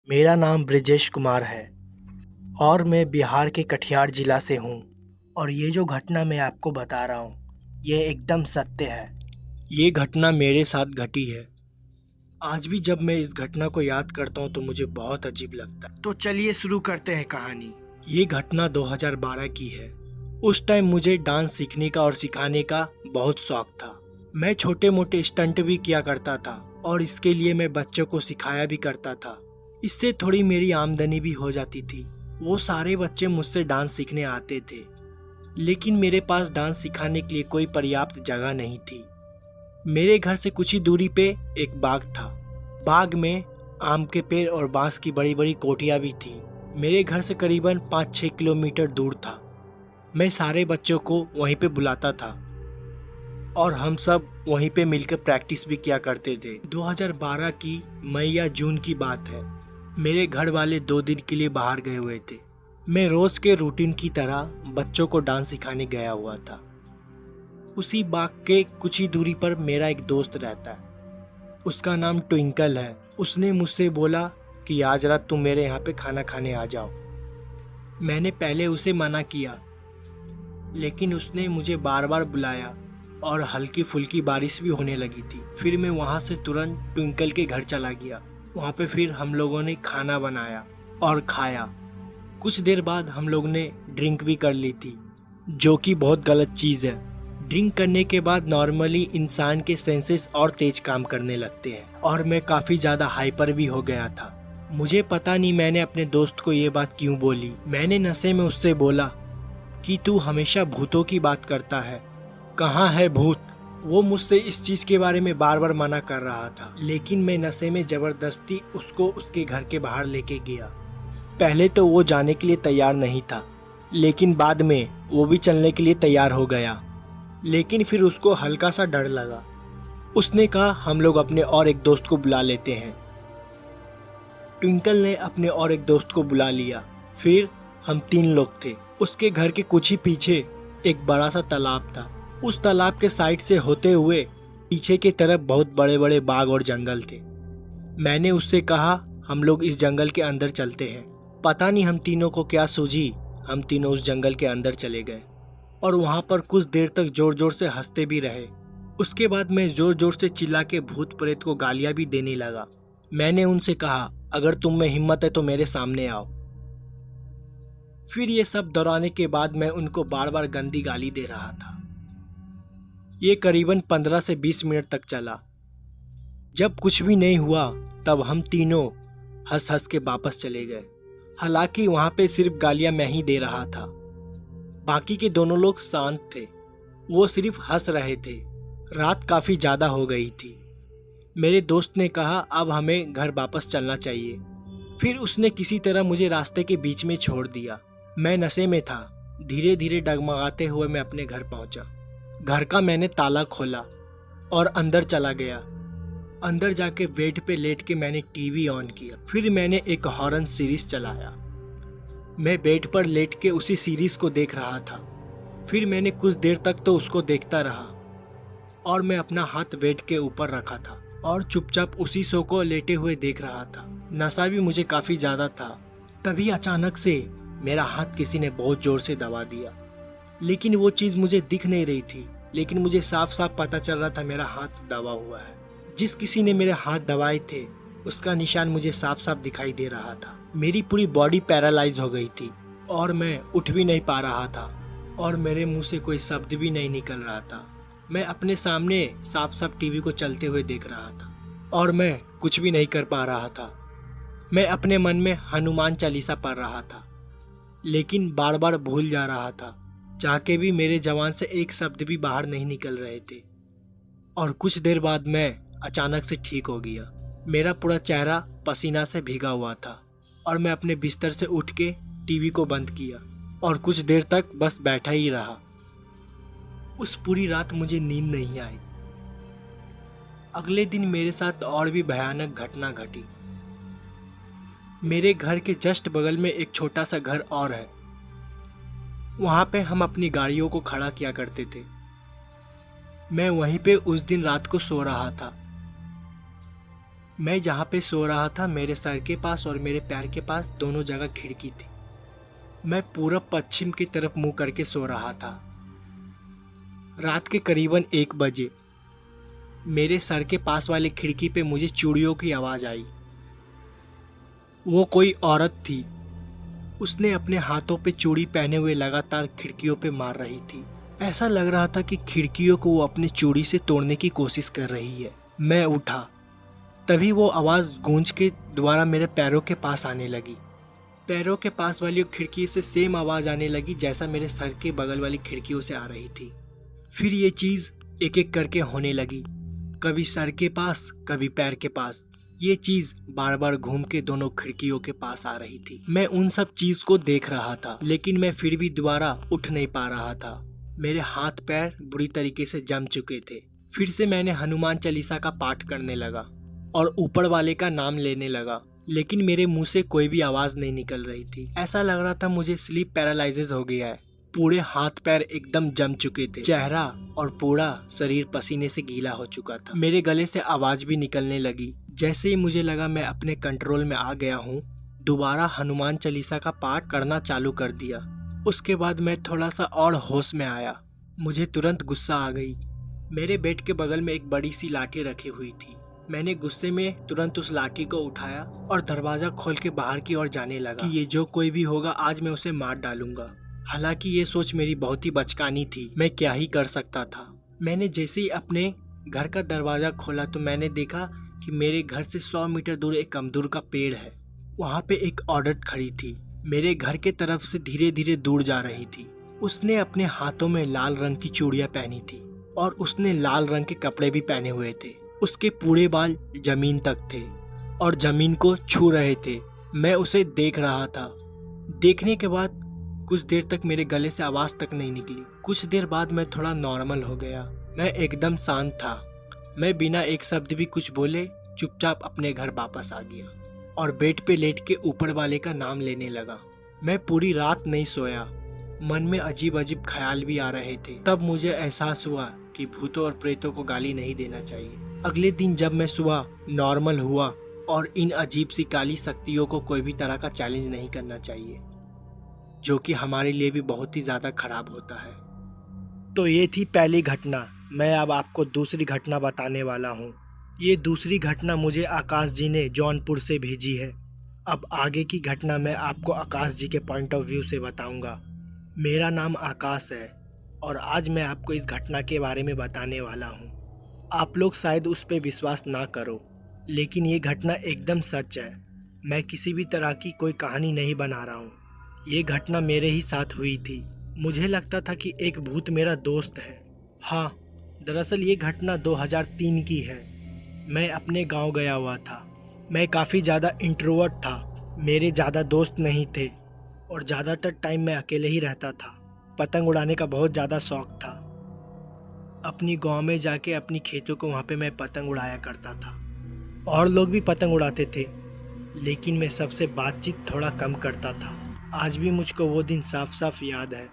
मेरा नाम ब्रिजेश कुमार है और मैं बिहार के कटिहार ज़िला से हूँ। और ये जो घटना मैं आपको बता रहा हूँ, ये एकदम सत्य है। ये घटना मेरे साथ घटी है। आज भी जब मैं इस घटना को याद करता हूँ तो मुझे बहुत अजीब लगता है। तो चलिए शुरू करते हैं कहानी। ये घटना 2012 की है। उस टाइम मुझे डांस सीखने का और सिखाने का बहुत शौक था। मैं छोटे मोटे स्टंट भी किया करता था और इसके लिए मैं बच्चों को सिखाया भी करता था। इससे थोड़ी मेरी आमदनी भी हो जाती थी। वो सारे बच्चे मुझसे डांस सीखने आते थे, लेकिन मेरे पास डांस सिखाने के लिए कोई पर्याप्त जगह नहीं थी। मेरे घर से कुछ ही दूरी पे एक बाग था। बाग में आम के पेड़ और बांस की बड़ी बड़ी कोठियाँ भी थी। मेरे घर से करीबन 5-6 किलोमीटर दूर था। मैं सारे बच्चों को वहीं पे बुलाता था और हम सब वहीं पे मिलकर प्रैक्टिस भी किया करते थे। 2012 की मई या जून की बात है। मेरे घर वाले 2 दिन के लिए बाहर गए हुए थे। मैं रोज के रूटीन की तरह बच्चों को डांस सिखाने गया हुआ था। उसी बाग के कुछ ही दूरी पर मेरा एक दोस्त रहता है। उसका नाम ट्विंकल है। उसने मुझसे बोला कि आज रात तुम मेरे यहाँ पे खाना खाने आ जाओ। मैंने पहले उसे मना किया, लेकिन उसने मुझे बार बार बुलाया और हल्की फुल्की बारिश भी होने लगी थी। फिर मैं वहाँ से तुरंत ट्विंकल के घर चला गया। वहाँ पे फिर हम लोगों ने खाना बनाया और खाया। कुछ देर बाद हम लोग ने ड्रिंक भी कर ली थी, जो कि बहुत गलत चीज़ है। ड्रिंक करने के बाद नॉर्मली इंसान के सेंसेस और तेज काम करने लगते हैं और मैं काफ़ी ज़्यादा हाइपर भी हो गया था। मुझे पता नहीं मैंने अपने दोस्त को ये बात क्यों बोली। मैंने नशे में उससे बोला कि तू हमेशा भूतों की बात करता है, कहाँ है भूत। वो मुझसे इस चीज़ के बारे में बार बार मना कर रहा था, लेकिन मैं नशे में ज़बरदस्ती उसको उसके घर के बाहर लेके गया। पहले तो वो जाने के लिए तैयार नहीं था, लेकिन बाद में वो भी चलने के लिए तैयार हो गया। लेकिन फिर उसको हल्का सा डर लगा। उसने कहा हम लोग अपने और एक दोस्त को बुला लेते हैं। ट्विंकल ने अपने और एक दोस्त को बुला लिया। फिर हम 3 लोग थे। उसके घर के कुछ ही पीछे एक बड़ा सा तालाब था। उस तालाब के साइड से होते हुए पीछे की तरफ बहुत बड़े बड़े बाग और जंगल थे। मैंने उससे कहा हम लोग इस जंगल के अंदर चलते हैं। पता नहीं हम तीनों को क्या सूझी, हम तीनों उस जंगल के अंदर चले गए और वहाँ पर कुछ देर तक जोर जोर से हंसते भी रहे। उसके बाद मैं जोर जोर से चिल्ला के भूत प्रेत को गालियाँ भी देने लगा। मैंने उनसे कहा अगर तुम में हिम्मत है तो मेरे सामने आओ। फिर ये सब दोहराने के बाद मैं उनको बार बार गंदी गाली दे रहा था। ये करीबन 15 से 20 मिनट तक चला। जब कुछ भी नहीं हुआ तब हम तीनों हंस हंस के वापस चले गए। हालांकि वहाँ पे सिर्फ गालियाँ मैं ही दे रहा था। बाकी के दोनों लोग शांत थे, वो सिर्फ हंस रहे थे। रात काफ़ी ज़्यादा हो गई थी। मेरे दोस्त ने कहा अब हमें घर वापस चलना चाहिए। फिर उसने किसी तरह मुझे रास्ते के बीच में छोड़ दिया। मैं नशे में था। धीरे धीरे डगमगाते हुए मैं अपने घर पहुंचा। घर का मैंने ताला खोला और अंदर चला गया। अंदर जाके बेड पे लेट के मैंने टीवी ऑन किया। फिर मैंने एक हॉरर सीरीज चलाया। मैं बेड पर लेट के उसी सीरीज को देख रहा था। फिर मैंने कुछ देर तक तो उसको देखता रहा और मैं अपना हाथ बेड के ऊपर रखा था और चुपचाप उसी शो को लेटे हुए देख रहा था। नशा भी मुझे काफ़ी ज़्यादा था। तभी अचानक से मेरा हाथ किसी ने बहुत ज़ोर से दबा दिया, लेकिन वो चीज़ मुझे दिख नहीं रही थी, लेकिन मुझे साफ साफ पता चल रहा था मेरा हाथ दबा हुआ है। जिस किसी ने मेरे हाथ दबाए थे उसका निशान मुझे साफ साफ दिखाई दे रहा था। मेरी पूरी बॉडी पैरालाइज हो गई थी और मैं उठ भी नहीं पा रहा था और मेरे मुंह से कोई शब्द भी नहीं निकल रहा था। मैं अपने सामने साफ साफ टीवी को चलते हुए देख रहा था और मैं कुछ भी नहीं कर पा रहा था। मैं अपने मन में हनुमान चालीसा पढ़ रहा था, लेकिन बार बार भूल जा रहा था। चाह के भी मेरे जबान से एक शब्द भी बाहर नहीं निकल रहे थे। और कुछ देर बाद मैं अचानक से ठीक हो गया। मेरा पूरा चेहरा पसीना से भीगा हुआ था और मैं अपने बिस्तर से उठ के टीवी को बंद किया और कुछ देर तक बस बैठा ही रहा। उस पूरी रात मुझे नींद नहीं आई। अगले दिन मेरे साथ और भी भयानक घटना घटी। मेरे घर के जस्ट बगल में एक छोटा सा घर और है। वहाँ पे हम अपनी गाड़ियों को खड़ा किया करते थे। मैं वहीं पे उस दिन रात को सो रहा था। मैं जहाँ पे सो रहा था मेरे सर के पास और मेरे पैर के पास दोनों जगह खिड़की थी। मैं पूरब पश्चिम की तरफ मुंह करके सो रहा था। रात के करीबन 1 बजे मेरे सर के पास वाली खिड़की पे मुझे चूड़ियों की आवाज़ आई। वो कोई औरत थी। उसने अपने हाथों पे चूड़ी पहने हुए लगातार खिड़कियों पे मार रही थी। ऐसा लग रहा था कि खिड़कियों को वो अपनी चूड़ी से तोड़ने की कोशिश कर रही है। मैं उठा, तभी वो आवाज़ गूंज के दोबारा मेरे पैरों के पास आने लगी। पैरों के पास वाली खिड़की से सेम आवाज़ आने लगी जैसा मेरे सर के बगल वाली खिड़कियों से आ रही थी। फिर ये चीज़ एक एक करके होने लगी, कभी सर के पास कभी पैर के पास। ये चीज़ बार बार घूम के दोनों खिड़कियों के पास आ रही थी। मैं उन सब चीज़ को देख रहा था, लेकिन मैं फिर भी दोबारा उठ नहीं पा रहा था। मेरे हाथ पैर बुरी तरीके से जम चुके थे। फिर से मैंने हनुमान चालीसा का पाठ करने लगा और ऊपर वाले का नाम लेने लगा, लेकिन मेरे मुंह से कोई भी आवाज़ नहीं निकल रही थी। ऐसा लग रहा था मुझे स्लीप पैरालिसिस हो गया है। पूरे हाथ पैर एकदम जम चुके थे। चेहरा और पूरा शरीर पसीने से गीला हो चुका था। मेरे गले से आवाज़ भी निकलने लगी। जैसे ही मुझे लगा मैं अपने कंट्रोल में आ गया हूँ, दोबारा हनुमान चालीसा का पाठ करना चालू कर दिया। उसके बाद मैं थोड़ा सा और होश में आया। मुझे तुरंत गुस्सा आ गई। मेरे बेड के बगल में एक बड़ी सी लाठी रखी हुई थी। मैंने गुस्से में तुरंत उस लाठी को उठाया और दरवाजा खोल के बाहर की ओर जाने लगा कि ये जो कोई भी होगा आज मैं उसे मार डालूंगा। हालांकि ये सोच मेरी बहुत ही बचकानी थी। मैं क्या ही कर सकता था। मैंने जैसे ही अपने घर का दरवाजा खोला तो मैंने देखा कि मेरे घर से 100 मीटर दूर एक अमदूर का पेड़ है। वहाँ पे एक औरत खड़ी थी, मेरे घर के तरफ से धीरे धीरे दूर जा रही थी। उसने अपने हाथों में लाल रंग की चूड़ियाँ पहनी थी और उसने लाल रंग के कपड़े भी पहने हुए थे। उसके पूरे बाल जमीन तक थे और जमीन को छू रहे थे। मैं उसे देख रहा था। देखने के बाद कुछ देर तक मेरे गले से आवाज़ तक नहीं निकली। कुछ देर बाद मैं थोड़ा नॉर्मल हो गया। मैं एकदम शांत था। मैं बिना एक शब्द भी कुछ बोले चुपचाप अपने घर वापस आ गया और बेड पे लेट के ऊपर वाले का नाम लेने लगा। मैं पूरी रात नहीं सोया। मन में अजीब अजीब ख्याल भी आ रहे थे। तब मुझे एहसास हुआ कि भूतों और प्रेतों को गाली नहीं देना चाहिए। अगले दिन जब मैं सुबह नॉर्मल हुआ और इन अजीब सी काली शक्तियों को कोई भी तरह का चैलेंज नहीं करना चाहिए, जो कि हमारे लिए भी बहुत ही ज़्यादा खराब होता है। तो ये थी पहली घटना। मैं अब आपको दूसरी घटना बताने वाला हूँ। ये दूसरी घटना मुझे आकाश जी ने जौनपुर से भेजी है। अब आगे की घटना मैं आपको आकाश जी के पॉइंट ऑफ व्यू से बताऊंगा। मेरा नाम आकाश है और आज मैं आपको इस घटना के बारे में बताने वाला हूँ। आप लोग शायद उस पर विश्वास ना करो, लेकिन ये घटना एकदम सच है। मैं किसी भी तरह की कोई कहानी नहीं बना रहा हूँ। ये घटना मेरे ही साथ हुई थी। मुझे लगता था कि एक भूत मेरा दोस्त है। हाँ, दरअसल ये घटना 2003 की है। मैं अपने गांव गया हुआ था। मैं काफ़ी ज़्यादा इंट्रोवर्ट था। मेरे ज़्यादा दोस्त नहीं थे और ज़्यादातर टाइम मैं अकेले ही रहता था। पतंग उड़ाने का बहुत ज़्यादा शौक़ था। अपनी गांव में जाके अपनी खेतों को वहाँ पे मैं पतंग उड़ाया करता था। और लोग भी पतंग उड़ाते थे, लेकिन मैं सबसे बातचीत थोड़ा कम करता था। आज भी मुझको वो दिन साफ साफ याद है।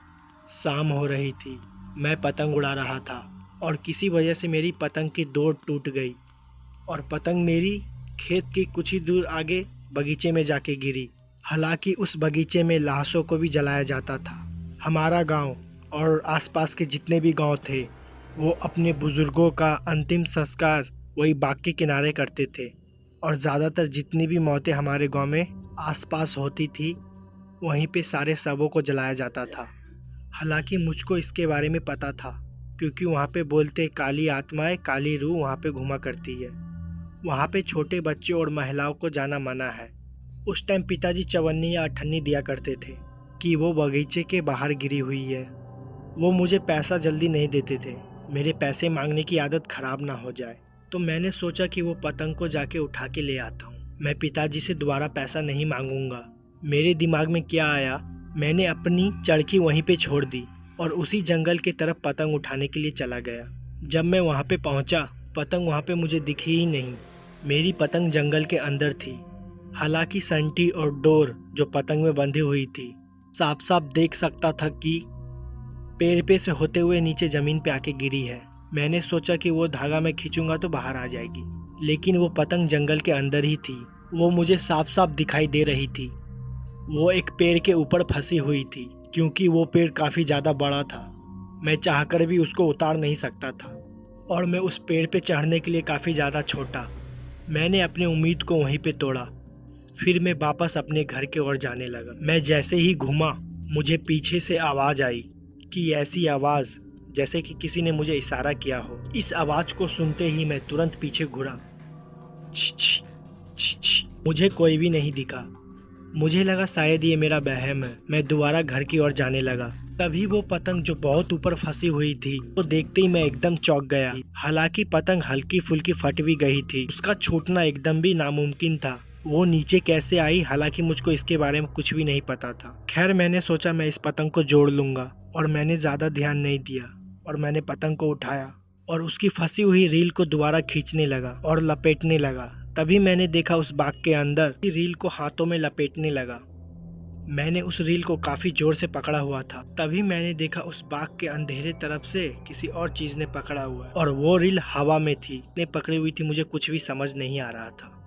शाम हो रही थी, मैं पतंग उड़ा रहा था और किसी वजह से मेरी पतंग की डोर टूट गई और पतंग मेरी खेत के कुछ ही दूर आगे बगीचे में जाके गिरी। हालांकि उस बगीचे में लाशों को भी जलाया जाता था। हमारा गांव और आसपास के जितने भी गांव थे वो अपने बुज़ुर्गों का अंतिम संस्कार वही बाग के किनारे करते थे और ज़्यादातर जितनी भी मौतें हमारे गांव में आसपास होती थी वहीं पे सारे शवों को जलाया जाता था। हालांकि मुझको इसके बारे में पता था, क्योंकि वहाँ पे बोलते काली आत्माएं, काली रूह वहाँ पे घुमा करती है। वहाँ पे छोटे बच्चों और महिलाओं को जाना मना है। उस टाइम पिताजी चवन्नी या अठन्नी दिया करते थे कि वो बगीचे के बाहर गिरी हुई है। वो मुझे पैसा जल्दी नहीं देते थे, मेरे पैसे मांगने की आदत ख़राब ना हो जाए। तो मैंने सोचा कि वो पतंग को जाके उठा के ले आता हूँ। मैं पिताजी से दोबारा पैसा नहीं मांगूंगा। मेरे दिमाग में क्या आया, मैंने अपनी चरखी वहीं पे छोड़ दी और उसी जंगल की तरफ पतंग उठाने के लिए चला गया। जब मैं वहाँ पे पहुँचा, पतंग वहाँ पे मुझे दिखी ही नहीं। मेरी पतंग जंगल के अंदर थी। हालांकि संटी और डोर जो पतंग में बंधी हुई थी, साफ साफ देख सकता था कि पेड़ पे से होते हुए नीचे ज़मीन पे आके गिरी है। मैंने सोचा कि वो धागा मैं खींचूंगा तो बाहर आ जाएगी, लेकिन वो पतंग जंगल के अंदर ही थी। वो मुझे साफ साफ दिखाई दे रही थी। वो एक पेड़ के ऊपर फंसी हुई थी क्योंकि वो पेड़ काफ़ी ज़्यादा बड़ा था। मैं चाहकर भी उसको उतार नहीं सकता था और मैं उस पेड़ पे चढ़ने के लिए काफ़ी ज़्यादा छोटा। मैंने अपनी उम्मीद को वहीं पे तोड़ा। फिर मैं वापस अपने घर के ओर जाने लगा। मैं जैसे ही घूमा, मुझे पीछे से आवाज़ आई कि ऐसी आवाज़ जैसे कि किसी ने मुझे इशारा किया हो। इस आवाज़ को सुनते ही मैं तुरंत पीछे घुरा। मुझे कोई भी नहीं दिखा। मुझे लगा शायद ये मेरा वहम है। मैं दोबारा घर की ओर जाने लगा। तभी वो पतंग जो बहुत ऊपर फंसी हुई थी, वो देखते ही मैं एकदम चौंक गया। हालांकि पतंग हल्की फुल्की फट भी गई थी, उसका छूटना एकदम भी नामुमकिन था। वो नीचे कैसे आई, हालांकि मुझको इसके बारे में कुछ भी नहीं पता था। खैर, मैंने सोचा मैं इस पतंग को जोड़ लूंगा और मैंने ज्यादा ध्यान नहीं दिया और मैंने पतंग को उठाया और उसकी फंसी हुई रील को दोबारा खींचने लगा और लपेटने लगा। तभी मैंने देखा उस बाग के अंदर रील को हाथों में लपेटने लगा। मैंने उस रील को काफी जोर से पकड़ा हुआ था। तभी मैंने देखा उस बाग के अंधेरे तरफ से किसी और चीज ने पकड़ा हुआ है और वो रील हवा में थी। ने पकड़ी हुई थी, मुझे कुछ भी समझ नहीं आ रहा था।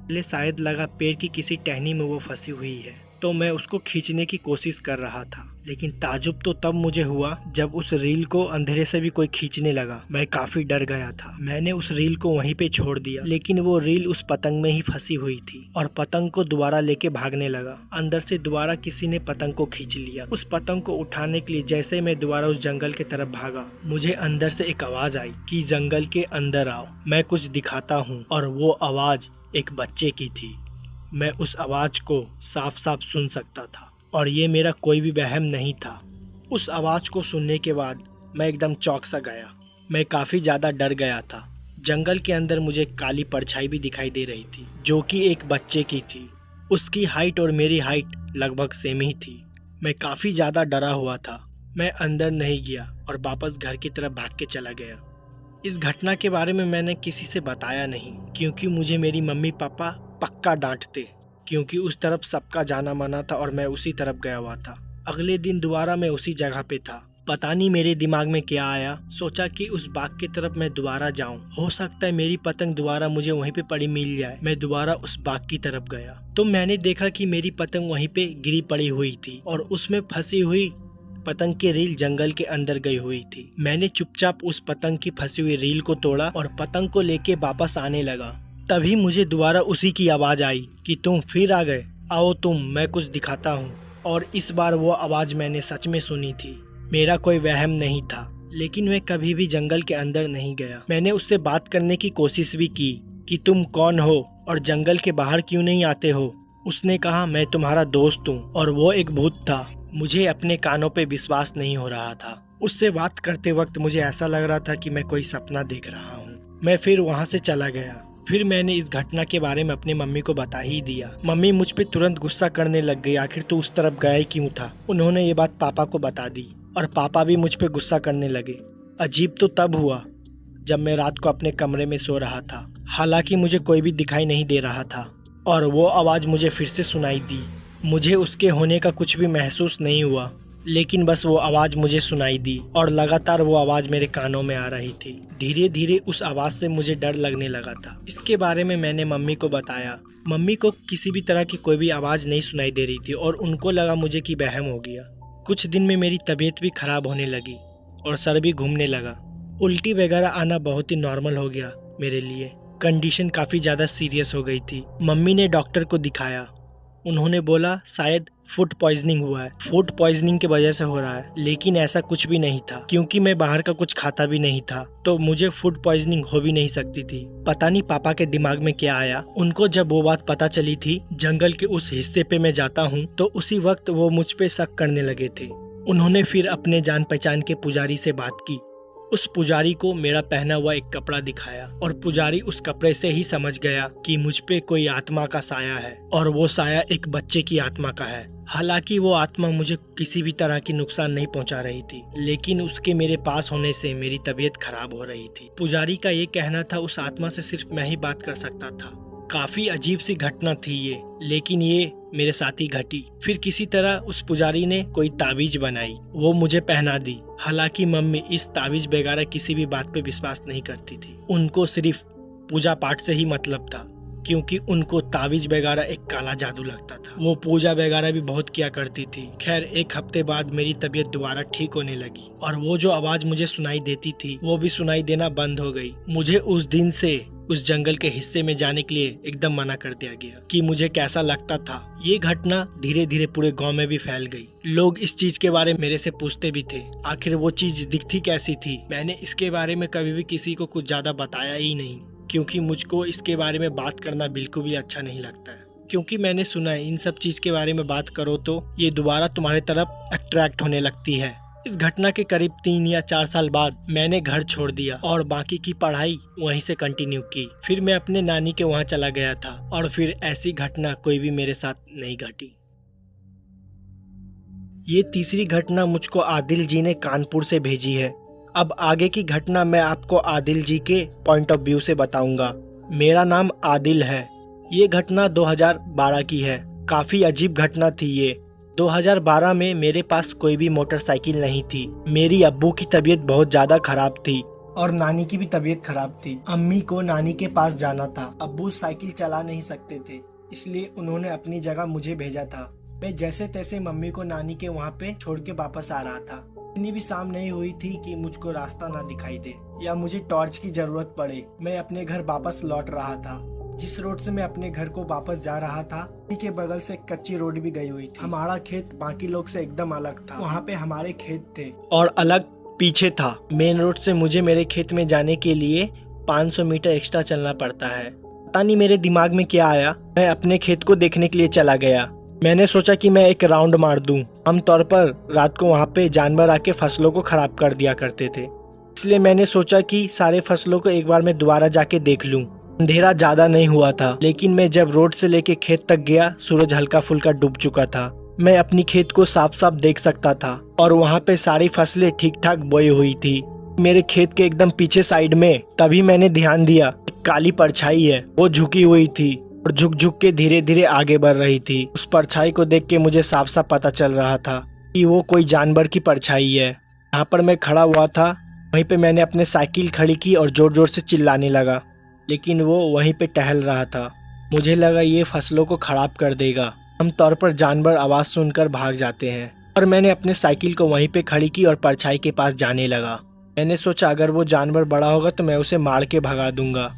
पहले शायद लगा पेड़ की किसी टहनी में वो फंसी हुई है, तो मैं उसको खींचने की कोशिश कर रहा था। लेकिन ताजुब तो तब मुझे हुआ जब उस रील को अंधेरे से भी कोई खींचने लगा। मैं काफी डर गया था। मैंने उस रील को वहीं पे छोड़ दिया, लेकिन वो रील उस पतंग में ही फंसी हुई थी और पतंग को दोबारा लेके भागने लगा। अंदर से दोबारा किसी ने पतंग को खींच लिया। उस पतंग को उठाने के लिए जैसे मैं दोबारा उस जंगल की तरफ भागा, मुझे अंदर से एक आवाज आई कि जंगल के अंदर आओ, मैं कुछ दिखाता हूँ। और वो आवाज एक बच्चे की थी। मैं उस आवाज को साफ साफ सुन सकता था और ये मेरा कोई भी वहम नहीं था। उस आवाज को सुनने के बाद मैं एकदम चौंक सा गया। मैं काफ़ी ज़्यादा डर गया था। जंगल के अंदर मुझे काली परछाई भी दिखाई दे रही थी जो कि एक बच्चे की थी। उसकी हाइट और मेरी हाइट लगभग सेम ही थी। मैं काफ़ी ज़्यादा डरा हुआ था। मैं अंदर नहीं गया और वापस घर की तरफ भाग के चला गया। इस घटना के बारे में मैंने किसी से बताया नहीं क्योंकि मुझे मेरी मम्मी पापा पक्का डांटते, क्योंकि उस तरफ सबका जाना मना था और मैं उसी तरफ गया हुआ था। अगले दिन दोबारा मैं उसी जगह पे था। पता नहीं मेरे दिमाग में क्या आया, सोचा कि उस बाग की तरफ मैं दोबारा जाऊं। हो सकता है मेरी पतंग दोबारा मुझे वहीं पे पड़ी मिल जाए। मैं दोबारा उस बाग की तरफ गया तो मैंने देखा कि मेरी पतंग वहीं पे गिरी पड़ी हुई थी और उसमें फंसी हुई पतंग की रील जंगल के अंदर गई हुई थी। मैंने चुपचाप उस पतंग की फंसी हुई रील को तोड़ा और पतंग को लेके वापस आने लगा। तभी मुझे दोबारा उसी की आवाज आई कि तुम फिर आ गए, आओ तुम, मैं कुछ दिखाता हूँ। और इस बार वो आवाज मैंने सच में सुनी थी। मेरा कोई वहम नहीं था, लेकिन मैं कभी भी जंगल के अंदर नहीं गया। मैंने उससे बात करने की कोशिश भी की कि तुम कौन हो और जंगल के बाहर क्यों नहीं आते हो। उसने कहा मैं तुम्हारा दोस्त हूँ और वो एक भूत था। मुझे अपने कानों पे विश्वास नहीं हो रहा था। उससे बात करते वक्त मुझे ऐसा लग रहा था कि मैं कोई सपना देख रहा हूँ। मैं फिर वहाँ से चला गया। फिर मैंने इस घटना के बारे में अपनी मम्मी को बता ही दिया। मम्मी मुझ पे तुरंत गुस्सा करने लग गई, आखिर तू उस तरफ गया ही क्यों था। उन्होंने ये बात पापा को बता दी और पापा भी मुझ पे गुस्सा करने लगे। अजीब तो तब हुआ जब मैं रात को अपने कमरे में सो रहा था। हालांकि मुझे कोई भी दिखाई नहीं दे रहा था और वो आवाज़ मुझे फिर से सुनाई दी। मुझे उसके होने का कुछ भी महसूस नहीं हुआ, लेकिन बस वो आवाज़ मुझे सुनाई दी और लगातार वो आवाज़ मेरे कानों में आ रही थी। धीरे धीरे उस आवाज़ से मुझे डर लगने लगा था। इसके बारे में मैंने मम्मी को बताया। मम्मी को किसी भी तरह की कोई भी आवाज़ नहीं सुनाई दे रही थी और उनको लगा मुझे कि वहम हो गया। कुछ दिन में मेरी तबीयत भी खराब होने लगी और सर भी घूमने लगा। उल्टी वगैरह आना बहुत ही नॉर्मल हो गया मेरे लिए। कंडीशन काफ़ी ज़्यादा सीरियस हो गई थी। मम्मी ने डॉक्टर को दिखाया। उन्होंने बोला शायद फूड पॉइजनिंग हुआ है, फूड पॉइजनिंग की वजह से हो रहा है, लेकिन ऐसा कुछ भी नहीं था क्योंकि मैं बाहर का कुछ खाता भी नहीं था, तो मुझे फूड पॉइजनिंग हो भी नहीं सकती थी। पता नहीं पापा के दिमाग में क्या आया। उनको जब वो बात पता चली थी जंगल के उस हिस्से पे मैं जाता हूँ, तो उसी वक्त वो मुझ पे शक करने लगे थे। उन्होंने फिर अपने जान पहचान के पुजारी से बात की। उस पुजारी को मेरा पहना हुआ एक कपड़ा दिखाया और पुजारी उस कपड़े से ही समझ गया कि मुझ पे कोई आत्मा का साया है और वो साया एक बच्चे की आत्मा का है। हालांकि वो आत्मा मुझे किसी भी तरह की नुकसान नहीं पहुंचा रही थी, लेकिन उसके मेरे पास होने से मेरी तबीयत खराब हो रही थी। पुजारी का ये कहना था उस आत्मा से सिर्फ मैं ही बात कर सकता था। काफी अजीब सी घटना थी ये, लेकिन ये मेरे साथ ही घटी। फिर किसी तरह उस पुजारी ने कोई ताबीज बनाई, वो मुझे पहना दी। हालांकि मम्मी इस ताबीज वगैरह किसी भी बात पे विश्वास नहीं करती थी। उनको सिर्फ पूजा पाठ से ही मतलब था, क्योंकि उनको तावीज वगैरह एक काला जादू लगता था। वो पूजा वगैरह भी बहुत किया करती थी। खैर, एक हफ्ते बाद मेरी तबीयत दोबारा ठीक होने लगी और वो जो आवाज मुझे सुनाई देती थी वो भी सुनाई देना बंद हो गई। मुझे उस दिन से उस जंगल के हिस्से में जाने के लिए एकदम मना कर दिया गया कि मुझे कैसा लगता था। ये घटना धीरे धीरे पूरे गांव में भी फैल गई। लोग इस चीज के बारे में मेरे से पूछते भी थे, आखिर वो चीज दिखती कैसी थी। मैंने इसके बारे में कभी भी किसी को कुछ ज्यादा बताया ही नहीं, क्योंकि मुझको इसके बारे में बात करना बिल्कुल भी अच्छा नहीं लगता है। क्योंकि मैंने सुना है इन सब चीज के बारे में बात करो तो ये दोबारा तुम्हारे तरफ अट्रैक्ट होने लगती है। इस घटना के करीब 3 या 4 साल बाद मैंने घर छोड़ दिया और बाकी की पढ़ाई वहीं से कंटिन्यू की। फिर मैं अपने नानी के वहाँ चला गया था और फिर ऐसी घटना कोई भी मेरे साथ नहीं घटी। ये तीसरी घटना मुझको आदिल जी ने कानपुर से भेजी है। अब आगे की घटना मैं आपको आदिल जी के पॉइंट ऑफ व्यू से बताऊंगा। मेरा नाम आदिल है। ये घटना 2012 की है। काफी अजीब घटना थी ये। 2012 में मेरे पास कोई भी मोटरसाइकिल नहीं थी। मेरी अब्बू की तबीयत बहुत ज्यादा खराब थी और नानी की भी तबीयत खराब थी। अम्मी को नानी के पास जाना था। अब्बू साइकिल चला नहीं सकते थे, इसलिए उन्होंने अपनी जगह मुझे भेजा था। मैं जैसे तैसे मम्मी को नानी के वहाँ पे छोड़ के वापस आ रहा था। इतनी भी शाम नहीं हुई थी कि मुझको रास्ता ना दिखाई दे या मुझे टॉर्च की जरूरत पड़े। मैं अपने घर वापस लौट रहा था। जिस रोड से मैं अपने घर को वापस जा रहा था, उसी के बगल से कच्ची रोड भी गई हुई थी। हमारा खेत बाकी लोग से एकदम अलग था। वहाँ पे हमारे खेत थे और अलग पीछे था। मेन रोड से मुझे मेरे खेत में जाने के लिए 500 मीटर एक्स्ट्रा चलना पड़ता है। पता नहीं मेरे दिमाग में क्या आया, मैं अपने खेत को देखने के लिए चला गया। मैंने सोचा कि मैं एक राउंड मार दूं। आमतौर पर रात को वहाँ पे जानवर आके फसलों को खराब कर दिया करते थे, इसलिए मैंने सोचा कि सारे फसलों को एक बार मैं दोबारा जाके देख लूं। अंधेरा ज्यादा नहीं हुआ था, लेकिन मैं जब रोड से लेके खेत तक गया, सूरज हल्का फुल्का डूब चुका था। मैं अपनी खेत को साफ साफ देख सकता था और वहाँ पे सारी फसलें ठीक ठाक बोई हुई थी। मेरे खेत के एकदम पीछे साइड में तभी मैंने ध्यान दिया, एक काली परछाई है, वो झुकी हुई थी और झुक झुक के धीरे धीरे आगे बढ़ रही थी। उस परछाई को देख के मुझे साफ साफ पता चल रहा था कि वो कोई जानवर की परछाई है। यहाँ पर मैं खड़ा हुआ था, वहीं पे मैंने अपने साइकिल खड़ी की और जोर जोर से चिल्लाने लगा, लेकिन वो वहीं पे टहल रहा था। मुझे लगा ये फसलों को खराब कर देगा। आमतौर पर जानवर आवाज़ सुनकर भाग जाते हैं और मैंने अपने साइकिल को वहीं पे खड़ी की और परछाई के पास जाने लगा। मैंने सोचा अगर वो जानवर बड़ा होगा तो मैं उसे मार के भगा दूंगा,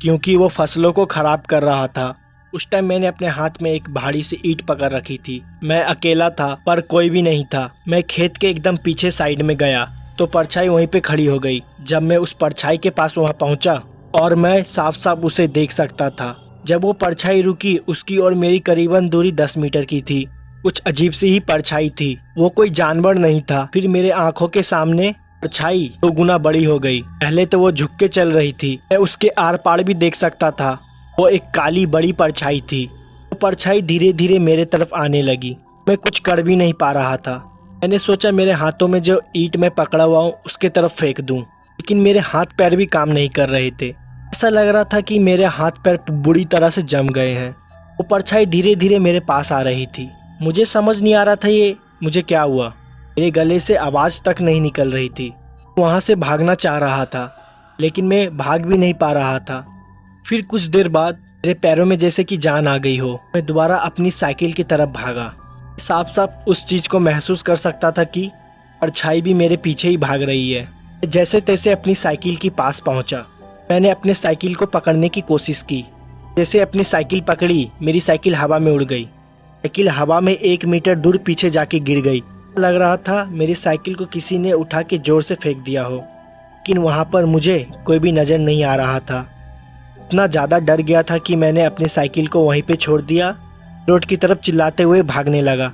क्योंकि वो फसलों को खराब कर रहा था। उस टाइम मैंने अपने हाथ में एक भारी सी ईंट पकड़ रखी थी। मैं अकेला था पर कोई भी नहीं था। मैं खेत के एकदम पीछे साइड में गया तो परछाई वहीं पे खड़ी हो गई। जब मैं उस परछाई के पास वहाँ पहुँचा और मैं साफ साफ उसे देख सकता था। जब वो परछाई रुकी, उसकी और मेरी करीबन दूरी 10 मीटर की थी। कुछ अजीब सी ही परछाई थी, वो कोई जानवर नहीं था। फिर मेरे आंखों के सामने परछाई 2 गुना बड़ी हो गई। पहले तो वो झुक के चल रही थी, मैं उसके आर पार भी देख सकता था। वो एक काली बड़ी परछाई थी। वो परछाई धीरे धीरे मेरे तरफ आने लगी। मैं कुछ कर भी नहीं पा रहा था। मैंने सोचा मेरे हाथों में जो ईंट मैं पकड़ा हुआ हूँ उसके तरफ फेंक दूं, लेकिन मेरे हाथ पैर भी काम नहीं कर रहे थे। ऐसा लग रहा था कि मेरे हाथ पैर बुरी तरह से जम गए हैं। वो परछाई धीरे धीरे मेरे पास आ रही थी। मुझे समझ नहीं आ रहा था ये मुझे क्या हुआ। मेरे गले से आवाज़ तक नहीं निकल रही थी। वहाँ से भागना चाह रहा था, लेकिन मैं भाग भी नहीं पा रहा था। फिर कुछ देर बाद मेरे पैरों में जैसे कि जान आ गई हो। मैं दोबारा अपनी साइकिल की तरफ भागा। साफ साफ उस चीज़ को महसूस कर सकता था कि परछाई भी मेरे पीछे ही भाग रही है। जैसे तैसे अपनी साइकिल के पास पहुंचा। मैंने अपने साइकिल को पकड़ने की कोशिश की। जैसे अपनी साइकिल पकड़ी, मेरी साइकिल हवा में उड़ गई। साइकिल हवा में 1 मीटर दूर पीछे जाके गिर गई। लग रहा था मेरी साइकिल को किसी ने उठा के जोर से फेंक दिया हो, लेकिन वहाँ पर मुझे कोई भी नज़र नहीं आ रहा था। इतना ज़्यादा डर गया था कि मैंने अपनी साइकिल को वहीं पे छोड़ दिया, रोड की तरफ चिल्लाते हुए भागने लगा।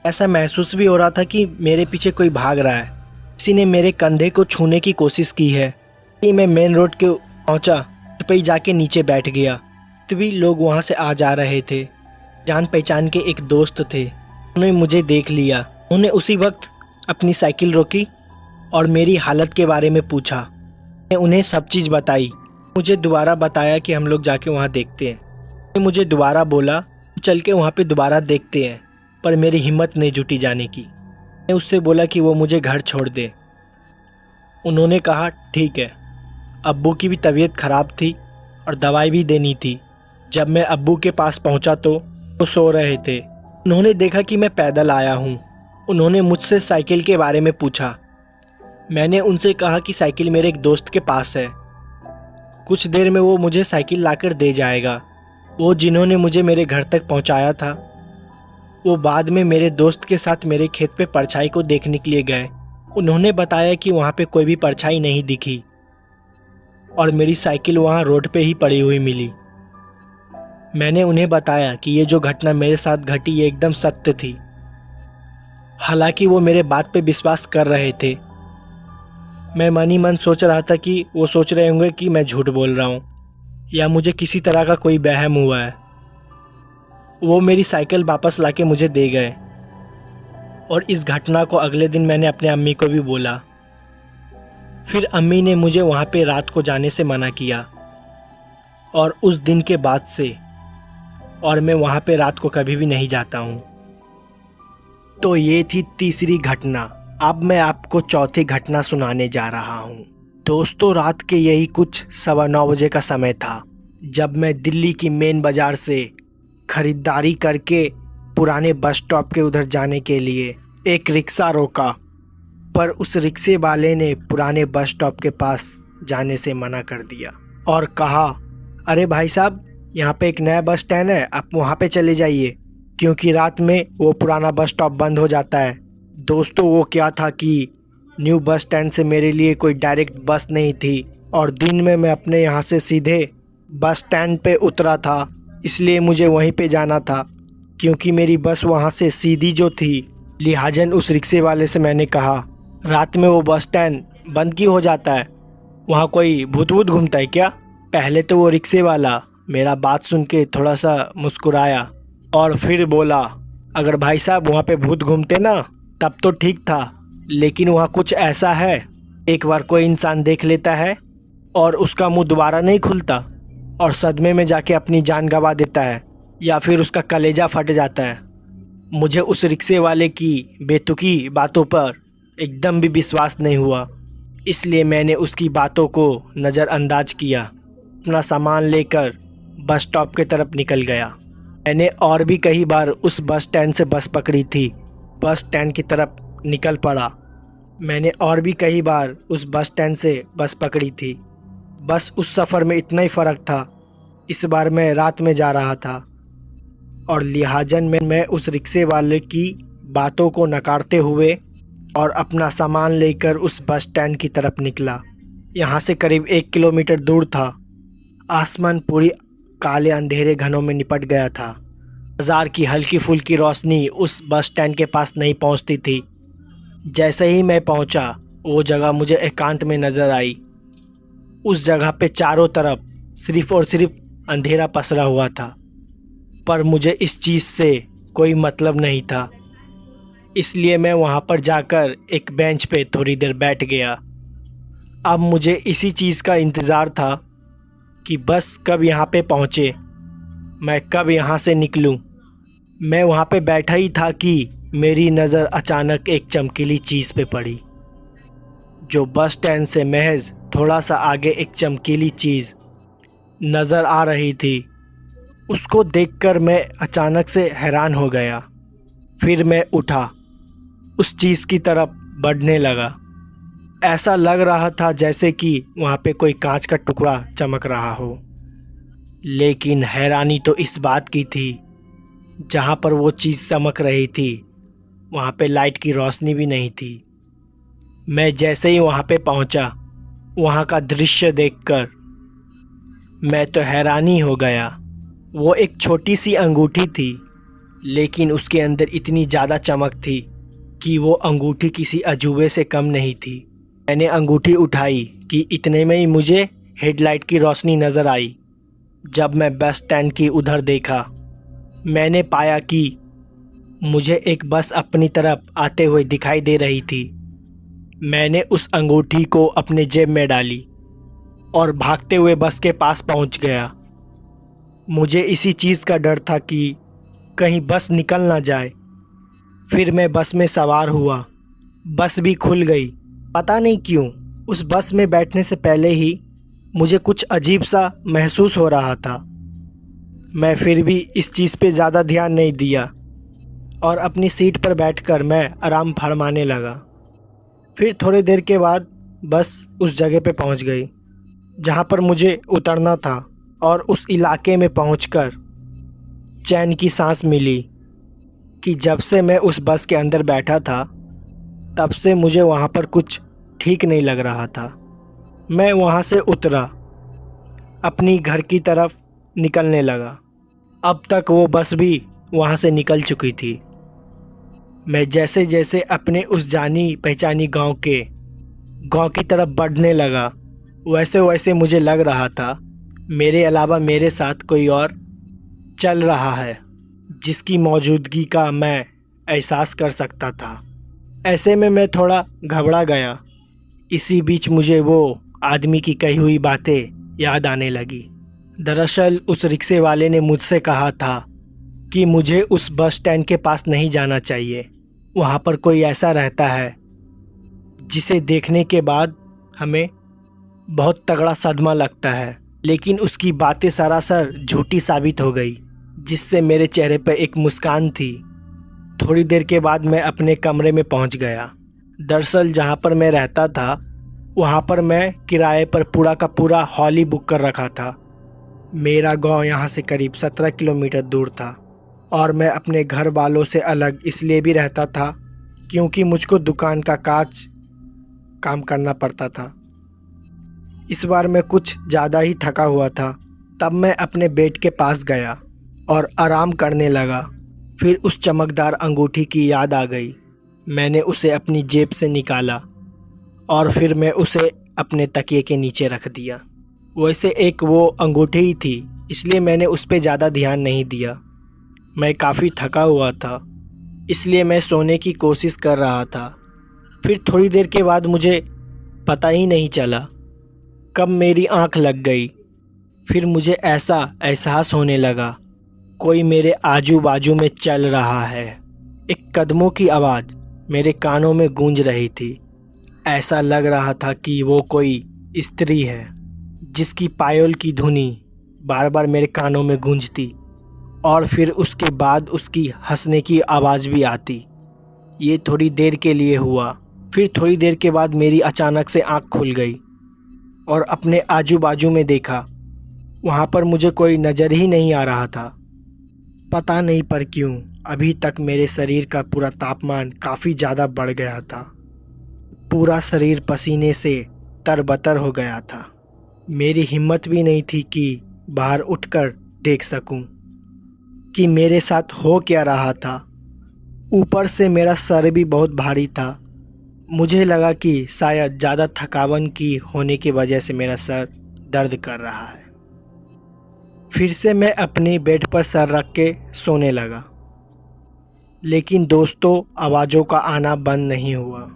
ऐसा महसूस भी हो रहा था कि मेरे पीछे कोई भाग रहा है। किसी ने मेरे कंधे को छूने की कोशिश की है। मैं मेन रोड के पहुंचा, पे ही जाके नीचे बैठ गया। तभी लोग वहां से आ जा रहे थे। जान पहचान के एक दोस्त थे, उन्होंने मुझे देख लिया। उन्होंने उसी वक्त अपनी साइकिल रोकी और मेरी हालत के बारे में पूछा। मैं उन्हें सब चीज़ बताई। मुझे दोबारा बताया कि हम लोग जाके वहाँ देखते हैं। मुझे दोबारा बोला चल के वहाँ पे दोबारा देखते हैं, पर मेरी हिम्मत नहीं जुटी जाने की। मैं उससे बोला कि वो मुझे घर छोड़ दे। उन्होंने कहा ठीक है। अब्बू की भी तबीयत ख़राब थी और दवाई भी देनी थी। जब मैं अब्बू के पास पहुंचा तो वो सो रहे थे। उन्होंने देखा कि मैं पैदल आया हूं। उन्होंने मुझसे साइकिल के बारे में पूछा। मैंने उनसे कहा कि साइकिल मेरे एक दोस्त के पास है, कुछ देर में वो मुझे साइकिल लाकर दे जाएगा। वो जिन्होंने मुझे मेरे घर तक पहुंचाया था, वो बाद में मेरे दोस्त के साथ मेरे खेत पे परछाई को देखने के लिए गए। उन्होंने बताया कि वहाँ पे कोई भी परछाई नहीं दिखी और मेरी साइकिल वहाँ रोड पे ही पड़ी हुई मिली। मैंने उन्हें बताया कि ये जो घटना मेरे साथ घटी ये एकदम सत्य थी। हालांकि वो मेरे बात पे विश्वास कर रहे थे। मैं मन ही मन सोच रहा था कि वो सोच रहे होंगे कि मैं झूठ बोल रहा हूँ या मुझे किसी तरह का कोई वहम हुआ है। वो मेरी साइकिल वापस लाके मुझे दे गए और इस घटना को अगले दिन मैंने अपने अम्मी को भी बोला। फिर अम्मी ने मुझे वहाँ पे रात को जाने से मना किया और उस दिन के बाद से और मैं वहाँ पे रात को कभी भी नहीं जाता हूँ। तो ये थी तीसरी घटना। अब मैं आपको चौथी घटना सुनाने जा रहा हूँ। दोस्तों, रात के यही कुछ 9:15 बजे का समय था जब मैं दिल्ली की मेन बाज़ार से खरीदारी करके पुराने बस स्टॉप के उधर जाने के लिए एक रिक्शा रोका, पर उस रिक्शे वाले ने पुराने बस स्टॉप के पास जाने से मना कर दिया और कहा, अरे भाई साहब, यहाँ पे एक नया बस स्टैंड है, आप वहाँ पे चले जाइए, क्योंकि रात में वो पुराना बस स्टॉप बंद हो जाता है। दोस्तों, वो क्या था कि न्यू बस स्टैंड से मेरे लिए कोई डायरेक्ट बस नहीं थी और दिन में मैं अपने यहाँ से सीधे बस स्टैंड पे उतरा था, इसलिए मुझे वहीं पे जाना था क्योंकि मेरी बस वहाँ से सीधी जो थी। लिहाजन उस रिक्शे वाले से मैंने कहा, रात में वो बस स्टैंड बंद क्यों हो जाता है? वहाँ कोई भूत वूत घूमता है क्या? पहले तो वो रिक्शे वाला मेरा बात सुन के थोड़ा सा मुस्कुराया और फिर बोला, अगर भाई साहब वहाँ पे भूत घूमते ना तब तो ठीक था, लेकिन वहाँ कुछ ऐसा है, एक बार कोई इंसान देख लेता है और उसका मुंह दोबारा नहीं खुलता और सदमे में जाके अपनी जान गंवा देता है या फिर उसका कलेजा फट जाता है। मुझे उस रिक्शे वाले की बेतुकी बातों पर एकदम भी विश्वास नहीं हुआ, इसलिए मैंने उसकी बातों को नज़रअंदाज किया। अपना सामान लेकर बस स्टॉप की तरफ निकल गया। मैंने और भी कई बार उस बस स्टैंड से बस पकड़ी थी, बस स्टैंड की तरफ निकल पड़ा। मैंने और भी कई बार उस बस स्टैंड से बस पकड़ी थी, बस उस सफ़र में इतना ही फ़र्क था, इस बार मैं रात में जा रहा था और लिहाजन में मैं उस रिक्शे वाले की बातों को नकारते हुए और अपना सामान लेकर उस बस स्टैंड की तरफ निकला। यहाँ से करीब 1 किलोमीटर दूर था। आसमान पूरी काले अंधेरे घनों में निपट गया था। बाजार की हल्की फुल्की रोशनी उस बस स्टैंड के पास नहीं पहुँचती थी। जैसे ही मैं पहुँचा, वो जगह मुझे एकांत में नज़र आई। उस जगह पे चारों तरफ सिर्फ़ और सिर्फ अंधेरा पसरा हुआ था, पर मुझे इस चीज़ से कोई मतलब नहीं था, इसलिए मैं वहाँ पर जाकर एक बेंच पे थोड़ी देर बैठ गया। अब मुझे इसी चीज़ का इंतज़ार था कि बस कब यहाँ पे पहुँचे, मैं कब यहाँ से निकलूँ। मैं वहाँ पे बैठा ही था कि मेरी नज़र अचानक एक चमकीली चीज़ पे पड़ी। जो बस स्टैंड से महज थोड़ा सा आगे एक चमकीली चीज़ नज़र आ रही थी, उसको देखकर मैं अचानक से हैरान हो गया। फिर मैं उठा, उस चीज़ की तरफ बढ़ने लगा। ऐसा लग रहा था जैसे कि वहाँ पे कोई कांच का टुकड़ा चमक रहा हो, लेकिन हैरानी तो इस बात की थी, जहाँ पर वो चीज़ चमक रही थी वहाँ पे लाइट की रोशनी भी नहीं थी। मैं जैसे ही वहाँ पे पहुँचा, वहाँ का दृश्य देखकर मैं तो हैरान ही हो गया। वो एक छोटी सी अंगूठी थी, लेकिन उसके अंदर इतनी ज़्यादा चमक थी कि वो अंगूठी किसी अजूबे से कम नहीं थी। मैंने अंगूठी उठाई कि इतने में ही मुझे हेडलाइट की रोशनी नज़र आई। जब मैं बस स्टैंड की उधर देखा, मैंने पाया कि मुझे एक बस अपनी तरफ आते हुए दिखाई दे रही थी। मैंने उस अंगूठी को अपने जेब में डाली और भागते हुए बस के पास पहुंच गया। मुझे इसी चीज़ का डर था कि कहीं बस निकल ना जाए। फिर मैं बस में सवार हुआ। बस भी खुल गई। पता नहीं क्यों उस बस में बैठने से पहले ही मुझे कुछ अजीब सा महसूस हो रहा था। मैं फिर भी इस चीज़ पे ज़्यादा ध्यान नहीं दिया और अपनी सीट पर बैठकर मैं आराम फरमाने लगा। फिर थोड़ी देर के बाद बस उस जगह पे पहुंच गई जहां पर मुझे उतरना था, और उस इलाके में पहुंचकर चैन की सांस मिली कि जब से मैं उस बस के अंदर बैठा था तब से मुझे वहां पर कुछ ठीक नहीं लग रहा था। मैं वहां से उतरा, अपनी घर की तरफ निकलने लगा। अब तक वो बस भी वहां से निकल चुकी थी। मैं जैसे जैसे अपने उस जानी पहचानी गांव की तरफ बढ़ने लगा, वैसे वैसे मुझे लग रहा था मेरे अलावा मेरे साथ कोई और चल रहा है जिसकी मौजूदगी का मैं एहसास कर सकता था। ऐसे में मैं थोड़ा घबरा गया। इसी बीच मुझे वो आदमी की कही हुई बातें याद आने लगी। दरअसल उस रिक्शे वाले ने मुझसे कहा था कि मुझे उस बस स्टैंड के पास नहीं जाना चाहिए। वहाँ पर कोई ऐसा रहता है जिसे देखने के बाद हमें बहुत तगड़ा सदमा लगता है। लेकिन उसकी बातें सरासर झूठी साबित हो गई, जिससे मेरे चेहरे पर एक मुस्कान थी। थोड़ी देर के बाद मैं अपने कमरे में पहुंच गया। दरअसल जहां पर मैं रहता था वहां पर मैं किराए पर पूरा का पूरा हॉल ही बुक कर रखा था। मेरा गांव यहां से करीब 17 किलोमीटर दूर था और मैं अपने घर वालों से अलग इसलिए भी रहता था क्योंकि मुझको दुकान का काम करना पड़ता था। इस बार मैं कुछ ज़्यादा ही थका हुआ था। तब मैं अपने बेड के पास गया और आराम करने लगा। फिर उस चमकदार अंगूठी की याद आ गई। मैंने उसे अपनी जेब से निकाला और फिर मैं उसे अपने तकिए के नीचे रख दिया। वैसे एक वो अंगूठी ही थी, इसलिए मैंने उस पर ज़्यादा ध्यान नहीं दिया। मैं काफ़ी थका हुआ था, इसलिए मैं सोने की कोशिश कर रहा था। फिर थोड़ी देर के बाद मुझे पता ही नहीं चला कब मेरी आंख लग गई। फिर मुझे ऐसा एहसास होने लगा कोई मेरे आजू बाजू में चल रहा है। एक कदमों की आवाज़ मेरे कानों में गूंज रही थी। ऐसा लग रहा था कि वो कोई स्त्री है जिसकी पायल की धुनी बार बार मेरे कानों में गूंजती और फिर उसके बाद उसकी हंसने की आवाज़ भी आती। ये थोड़ी देर के लिए हुआ। फिर थोड़ी देर के बाद मेरी अचानक से आँख खुल गई और अपने आजू बाजू में देखा। वहाँ पर मुझे कोई नज़र ही नहीं आ रहा था। पता नहीं पर क्यों अभी तक मेरे शरीर का पूरा तापमान काफ़ी ज़्यादा बढ़ गया था। पूरा शरीर पसीने से तरबतर हो गया था। मेरी हिम्मत भी नहीं थी कि बाहर उठकर देख सकूं कि मेरे साथ हो क्या रहा था। ऊपर से मेरा सर भी बहुत भारी था। मुझे लगा कि शायद ज़्यादा थकावन की होने की वजह से मेरा सर दर्द कर रहा है। फिर से मैं अपनी बेड पर सर रख के सोने लगा, लेकिन दोस्तों आवाज़ों का आना बंद नहीं हुआ।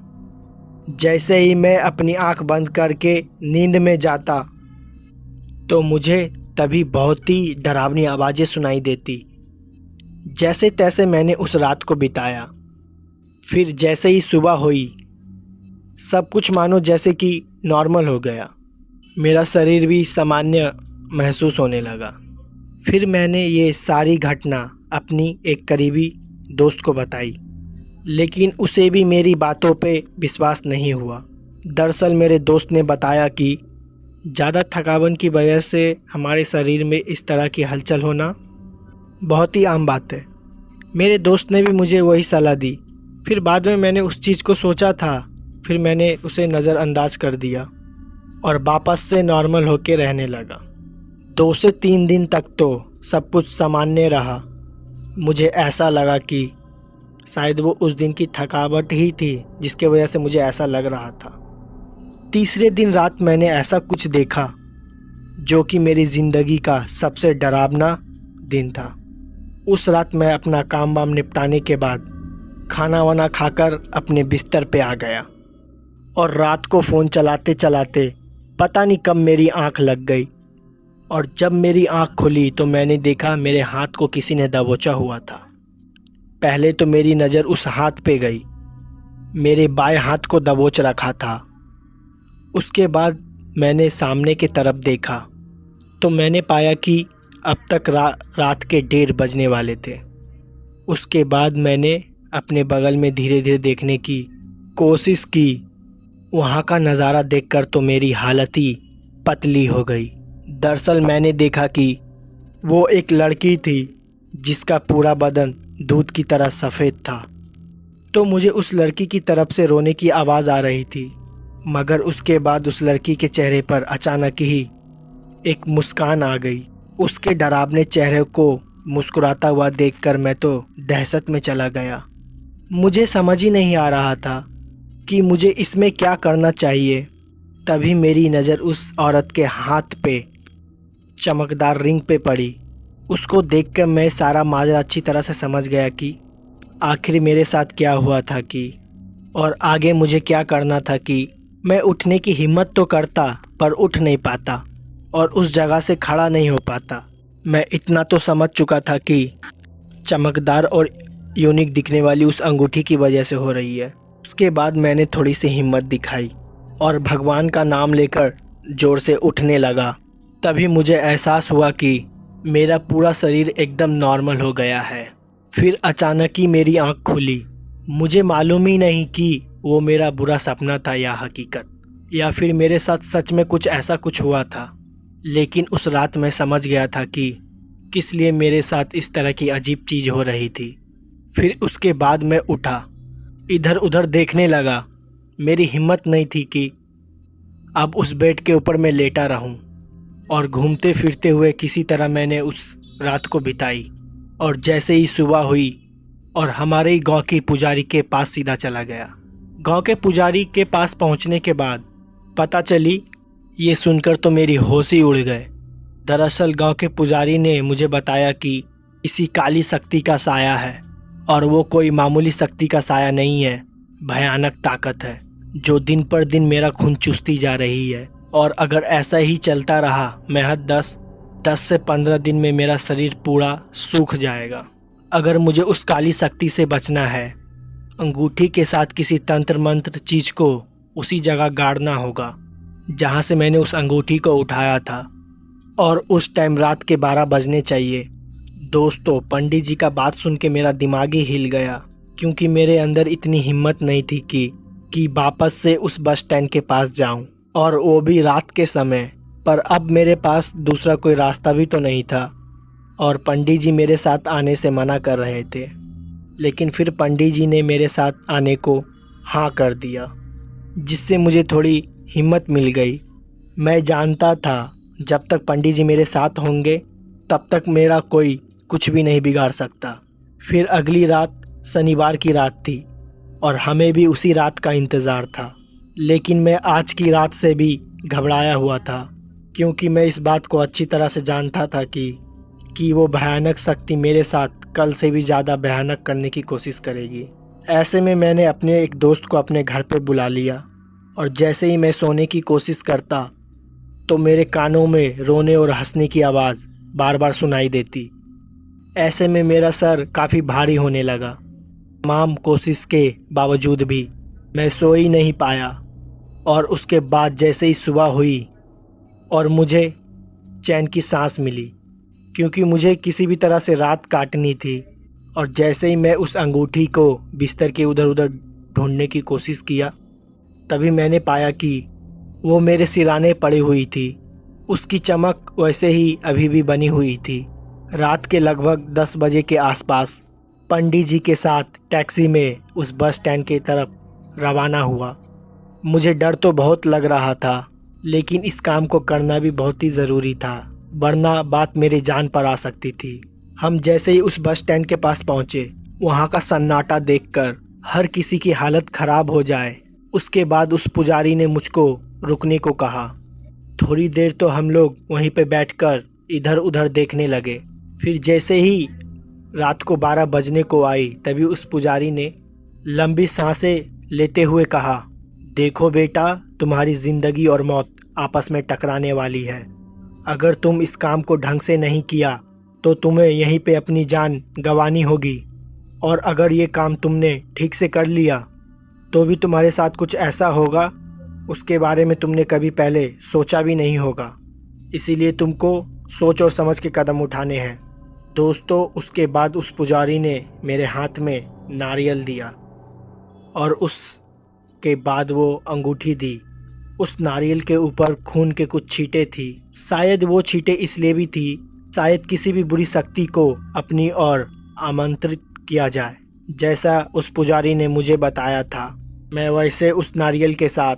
जैसे ही मैं अपनी आंख बंद करके नींद में जाता तो मुझे तभी बहुत ही डरावनी आवाज़ें सुनाई देती। जैसे तैसे मैंने उस रात को बिताया। फिर जैसे ही सुबह हुई सब कुछ मानो जैसे कि नॉर्मल हो गया। मेरा शरीर भी सामान्य महसूस होने लगा। फिर मैंने ये सारी घटना अपनी एक करीबी दोस्त को बताई, लेकिन उसे भी मेरी बातों पे विश्वास नहीं हुआ। दरअसल मेरे दोस्त ने बताया कि ज़्यादा थकावन की वजह से हमारे शरीर में इस तरह की हलचल होना बहुत ही आम बात है। मेरे दोस्त ने भी मुझे वही सलाह दी। फिर बाद में मैंने उस चीज़ को सोचा था, फिर मैंने उसे नज़रअंदाज कर दिया और वापस से नॉर्मल होके रहने लगा। 2 से 3 दिन तक तो सब कुछ सामान्य रहा। मुझे ऐसा लगा कि शायद वो उस दिन की थकावट ही थी जिसके वजह से मुझे ऐसा लग रहा था। तीसरे दिन रात मैंने ऐसा कुछ देखा जो कि मेरी ज़िंदगी का सबसे डरावना दिन था। उस रात मैं अपना काम वाम निपटाने के बाद खाना वाना खाकर अपने बिस्तर पे आ गया और रात को फ़ोन चलाते चलाते पता नहीं कब मेरी आंख लग गई। और जब मेरी आंख खुली तो मैंने देखा मेरे हाथ को किसी ने दबोचा हुआ था। पहले तो मेरी नज़र उस हाथ पे गई। मेरे बाएं हाथ को दबोच रखा था। उसके बाद मैंने सामने की तरफ देखा तो मैंने पाया कि अब तक रात के 1:30 बजने वाले थे। उसके बाद मैंने अपने बगल में धीरे धीरे देखने की कोशिश की। वहाँ का नज़ारा देखकर तो मेरी हालत ही पतली हो गई। दरअसल मैंने देखा कि वो एक लड़की थी जिसका पूरा बदन दूध की तरह सफ़ेद था। तो मुझे उस लड़की की तरफ से रोने की आवाज़ आ रही थी, मगर उसके बाद उस लड़की के चेहरे पर अचानक ही एक मुस्कान आ गई। उसके डरावने चेहरे को मुस्कुराता हुआ देखकर मैं तो दहशत में चला गया। मुझे समझ ही नहीं आ रहा था कि मुझे इसमें क्या करना चाहिए। तभी मेरी नज़र उस औरत के हाथ पे चमकदार रिंग पे पड़ी। उसको देखकर मैं सारा माजरा अच्छी तरह से समझ गया कि आखिर मेरे साथ क्या हुआ था कि और आगे मुझे क्या करना था कि मैं उठने की हिम्मत तो करता पर उठ नहीं पाता और उस जगह से खड़ा नहीं हो पाता। मैं इतना तो समझ चुका था कि चमकदार और यूनिक दिखने वाली उस अंगूठी की वजह से हो रही है। उसके बाद मैंने थोड़ी सी हिम्मत दिखाई और भगवान का नाम लेकर ज़ोर से उठने लगा। तभी मुझे एहसास हुआ कि मेरा पूरा शरीर एकदम नॉर्मल हो गया है। फिर अचानक ही मेरी आंख खुली। मुझे मालूम ही नहीं कि वो मेरा बुरा सपना था या हकीकत, या फिर मेरे साथ सच में ऐसा कुछ हुआ था। लेकिन उस रात मैं समझ गया था कि किस लिए मेरे साथ इस तरह की अजीब चीज़ हो रही थी। फिर उसके बाद मैं उठा, इधर उधर देखने लगा। मेरी हिम्मत नहीं थी कि अब उस बेड के ऊपर मैं लेटा रहूं, और घूमते फिरते हुए किसी तरह मैंने उस रात को बिताई। और जैसे ही सुबह हुई और हमारे ही गांव के पुजारी के पास सीधा चला गया। गांव के पुजारी के पास पहुंचने के बाद पता चली, ये सुनकर तो मेरी होश ही उड़ गए। दरअसल गांव के पुजारी ने मुझे बताया कि किसी काली शक्ति का साया है, और वो कोई मामूली शक्ति का साया नहीं है, भयानक ताकत है जो दिन पर दिन मेरा खून चूसती जा रही है। और अगर ऐसा ही चलता रहा महज 10 से 15 दिन में मेरा शरीर पूरा सूख जाएगा। अगर मुझे उस काली शक्ति से बचना है, अंगूठी के साथ किसी तंत्र मंत्र चीज़ को उसी जगह गाड़ना होगा जहाँ से मैंने उस अंगूठी को उठाया था, और उस टाइम रात के 12 बजने चाहिए। दोस्तों, पंडित जी का बात सुन के मेरा दिमाग ही हिल गया, क्योंकि मेरे अंदर इतनी हिम्मत नहीं थी कि वापस से उस बस स्टैंड के पास जाऊं, और वो भी रात के समय। पर अब मेरे पास दूसरा कोई रास्ता भी तो नहीं था, और पंडित जी मेरे साथ आने से मना कर रहे थे। लेकिन फिर पंडित जी ने मेरे साथ आने को हाँ कर दिया, जिससे मुझे थोड़ी हिम्मत मिल गई। मैं जानता था जब तक पंडित जी मेरे साथ होंगे तब तक मेरा कोई कुछ भी नहीं बिगाड़ सकता। फिर अगली रात शनिवार की रात थी और हमें भी उसी रात का इंतज़ार था। लेकिन मैं आज की रात से भी घबराया हुआ था, क्योंकि मैं इस बात को अच्छी तरह से जानता था कि वो भयानक शक्ति मेरे साथ कल से भी ज़्यादा भयानक करने की कोशिश करेगी। ऐसे में मैंने अपने एक दोस्त को अपने घर पर बुला लिया, और जैसे ही मैं सोने की कोशिश करता तो मेरे कानों में रोने और हंसने की आवाज़ बार बार सुनाई देती। ऐसे में मेरा सर काफ़ी भारी होने लगा। तमाम कोशिश के बावजूद भी मैं सो ही नहीं पाया। और उसके बाद जैसे ही सुबह हुई और मुझे चैन की सांस मिली, क्योंकि मुझे किसी भी तरह से रात काटनी थी। और जैसे ही मैं उस अंगूठी को बिस्तर के उधर उधर ढूंढने की कोशिश किया, तभी मैंने पाया कि वो मेरे सिराने पड़ी हुई थी। उसकी चमक वैसे ही अभी भी बनी हुई थी। रात के लगभग 10 बजे के आसपास पंडित जी के साथ टैक्सी में उस बस स्टैंड की तरफ रवाना हुआ। मुझे डर तो बहुत लग रहा था, लेकिन इस काम को करना भी बहुत ही ज़रूरी था, वरना बात मेरी जान पर आ सकती थी। हम जैसे ही उस बस स्टैंड के पास पहुँचे, वहाँ का सन्नाटा देखकर हर किसी की हालत ख़राब हो जाए। उसके बाद उस पुजारी ने मुझको रुकने को कहा। थोड़ी देर तो हम लोग वहीं पे बैठकर इधर उधर देखने लगे। फिर जैसे ही रात को 12 बजने को आई, तभी उस पुजारी ने लंबी सांसें लेते हुए कहा, देखो बेटा, तुम्हारी ज़िंदगी और मौत आपस में टकराने वाली है। अगर तुम इस काम को ढंग से नहीं किया तो तुम्हें यहीं पे अपनी जान गंवानी होगी, और अगर ये काम तुमने ठीक से कर लिया तो भी तुम्हारे साथ कुछ ऐसा होगा उसके बारे में तुमने कभी पहले सोचा भी नहीं होगा, इसीलिए तुमको सोच और समझ के कदम उठाने हैं। दोस्तों, उसके बाद उस पुजारी ने मेरे हाथ में नारियल दिया और उसके बाद वो अंगूठी दी। उस नारियल के ऊपर खून के कुछ छींटे थी। शायद वो छींटे इसलिए भी थी, शायद किसी भी बुरी शक्ति को अपनी ओर आमंत्रित किया जाए। जैसा उस पुजारी ने मुझे बताया था, मैं वैसे उस नारियल के साथ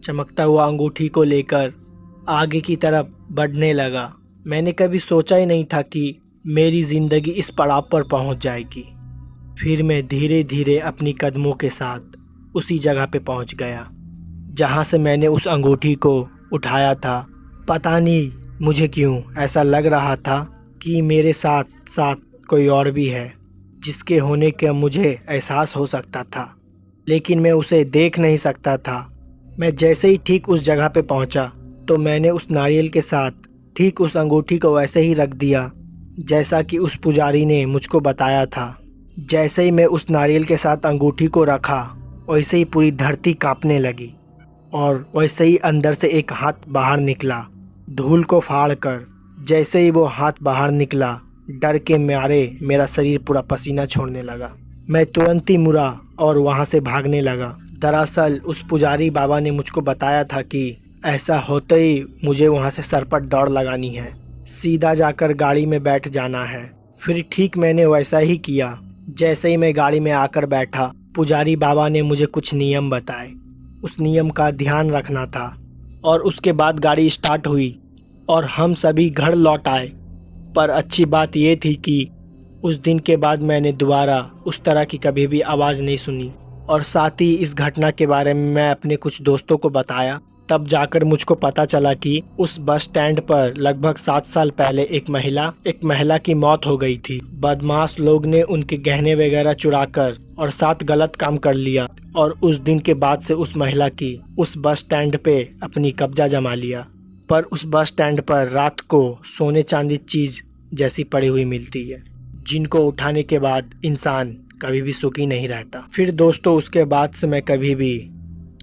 चमकता हुआ अंगूठी को लेकर आगे की तरफ बढ़ने लगा। मैंने कभी सोचा ही नहीं था कि मेरी ज़िंदगी इस पड़ाव पर पहुंच जाएगी। फिर मैं धीरे धीरे अपनी कदमों के साथ उसी जगह पे पहुंच गया जहां से मैंने उस अंगूठी को उठाया था। पता नहीं मुझे क्यों ऐसा लग रहा था कि मेरे साथ साथ कोई और भी है जिसके होने का मुझे एहसास हो सकता था, लेकिन मैं उसे देख नहीं सकता था। मैं जैसे ही ठीक उस जगह पे पहुंचा तो मैंने उस नारियल के साथ ठीक उस अंगूठी को वैसे ही रख दिया जैसा कि उस पुजारी ने मुझको बताया था। जैसे ही मैं उस नारियल के साथ अंगूठी को रखा, वैसे ही पूरी धरती कांपने लगी और वैसे ही अंदर से एक हाथ बाहर निकला धूल को फाड़ कर। जैसे ही वो हाथ बाहर निकला, डर के मारे मेरा शरीर पूरा पसीना छोड़ने लगा। मैं तुरंत ही मुड़ा और वहाँ से भागने लगा। दरअसल उस पुजारी बाबा ने मुझको बताया था कि ऐसा होते ही मुझे वहाँ से सरपट दौड़ लगानी है, सीधा जाकर गाड़ी में बैठ जाना है। फिर ठीक मैंने वैसा ही किया। जैसे ही मैं गाड़ी में आकर बैठा, पुजारी बाबा ने मुझे कुछ नियम बताए। उस नियम का ध्यान रखना था और उसके बाद गाड़ी स्टार्ट हुई और हम सभी घर लौट आए। पर अच्छी बात ये थी कि उस दिन के बाद मैंने दोबारा उस तरह की कभी भी आवाज़ नहीं सुनी। और साथ ही इस घटना के बारे में मैं अपने कुछ दोस्तों को बताया। तब जाकर मुझको पता चला कि उस बस स्टैंड पर लगभग 7 साल पहले एक महिला की मौत हो गई थी। बदमाश लोग ने उनके गहने वगैरह चुराकर और साथ गलत काम कर लिया और उस दिन के बाद से उस महिला की उस बस स्टैंड पे अपनी कब्जा जमा लिया। पर उस बस स्टैंड पर रात को सोने चांदी चीज़ जैसी पड़ी हुई मिलती है, जिनको उठाने के बाद इंसान कभी भी सुखी नहीं रहता। फिर दोस्तों, उसके बाद से मैं कभी भी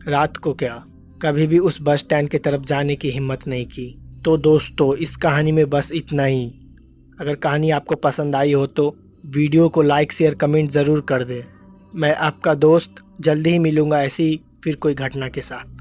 रात को कभी भी उस बस स्टैंड की तरफ जाने की हिम्मत नहीं की। तो दोस्तों, इस कहानी में बस इतना ही। अगर कहानी आपको पसंद आई हो तो वीडियो को लाइक शेयर कमेंट ज़रूर कर दें। मैं आपका दोस्त जल्दी ही मिलूँगा ऐसी फिर कोई घटना के साथ।